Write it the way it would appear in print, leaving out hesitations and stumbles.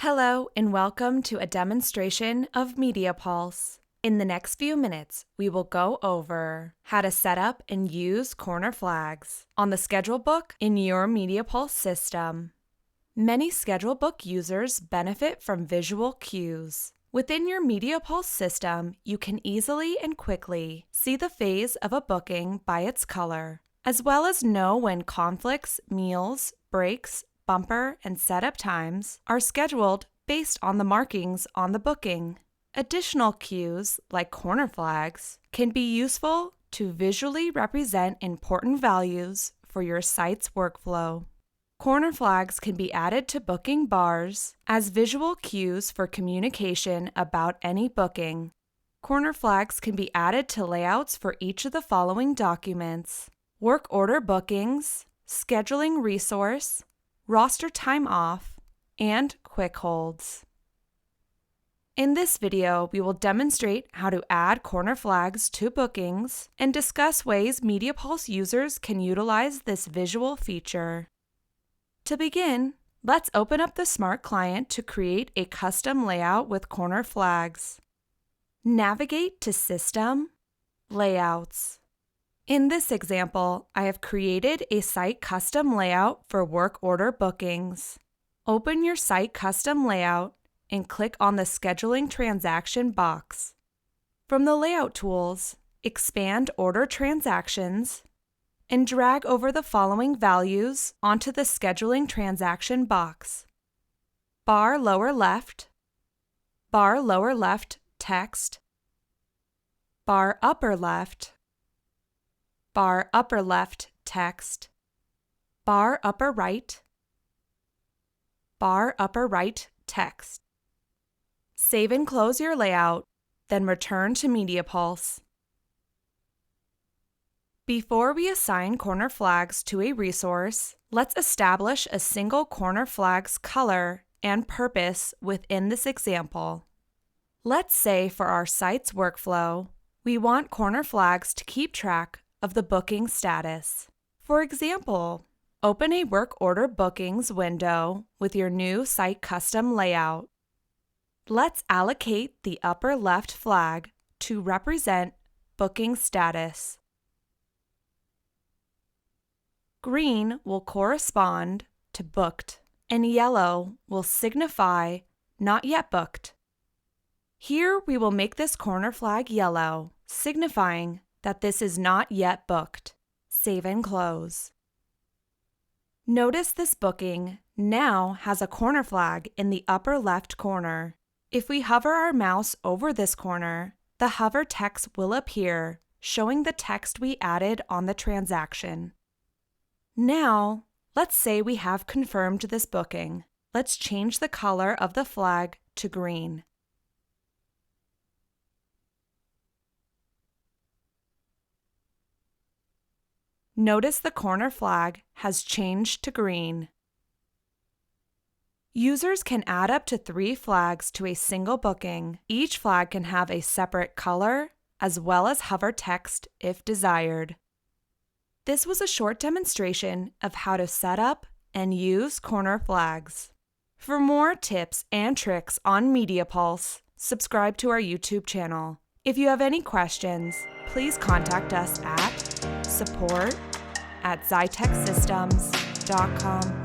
Hello and welcome to a demonstration of MediaPulse. In the next few minutes, we will go over how to set up and use corner flags on the schedule book in your MediaPulse system. Many schedule book users benefit from visual cues. Within your MediaPulse system, you can easily and quickly see the phase of a booking by its color, as well as know when conflicts, meals, breaks, bumper, and setup times are scheduled based on the markings on the booking. Additional cues, like corner flags, can be useful to visually represent important values for your site's workflow. Corner flags can be added to booking bars as visual cues for communication about any booking. Corner flags can be added to layouts for each of the following documents: work order bookings, scheduling resource, roster time off, and quick holds. In this video, we will demonstrate how to add corner flags to bookings and discuss ways MediaPulse users can utilize this visual feature. To begin, let's open up the Smart Client to create a custom layout with corner flags. Navigate to System, Layouts. In this example, I have created a site custom layout for work order bookings. Open your site custom layout and click on the Scheduling Transaction box. From the Layout tools, expand Order Transactions and drag over the following values onto the Scheduling Transaction box: bar lower left text, bar upper left text, bar upper right text. Save and close your layout, then return to MediaPulse. Before we assign corner flags to a resource, let's establish a single corner flag's color and purpose within this example. Let's say for our site's workflow, we want corner flags to keep track of the booking status. For example, open a work order bookings window with your new site custom layout. Let's allocate the upper left flag to represent booking status. Green will correspond to booked, and yellow will signify not yet booked. Here we will make this corner flag yellow, signifying that this is not yet booked. Save and close. Notice this booking now has a corner flag in the upper left corner. If we hover our mouse over this corner, the hover text will appear, showing the text we added on the transaction. Now, let's say we have confirmed this booking. Let's change the color of the flag to green. Notice the corner flag has changed to green. Users can add up to 3 flags to a single booking. Each flag can have a separate color as well as hover text if desired. This was a short demonstration of how to set up and use corner flags. For more tips and tricks on MediaPulse, subscribe to our YouTube channel. If you have any questions, please contact us at support@xytechsystems.com.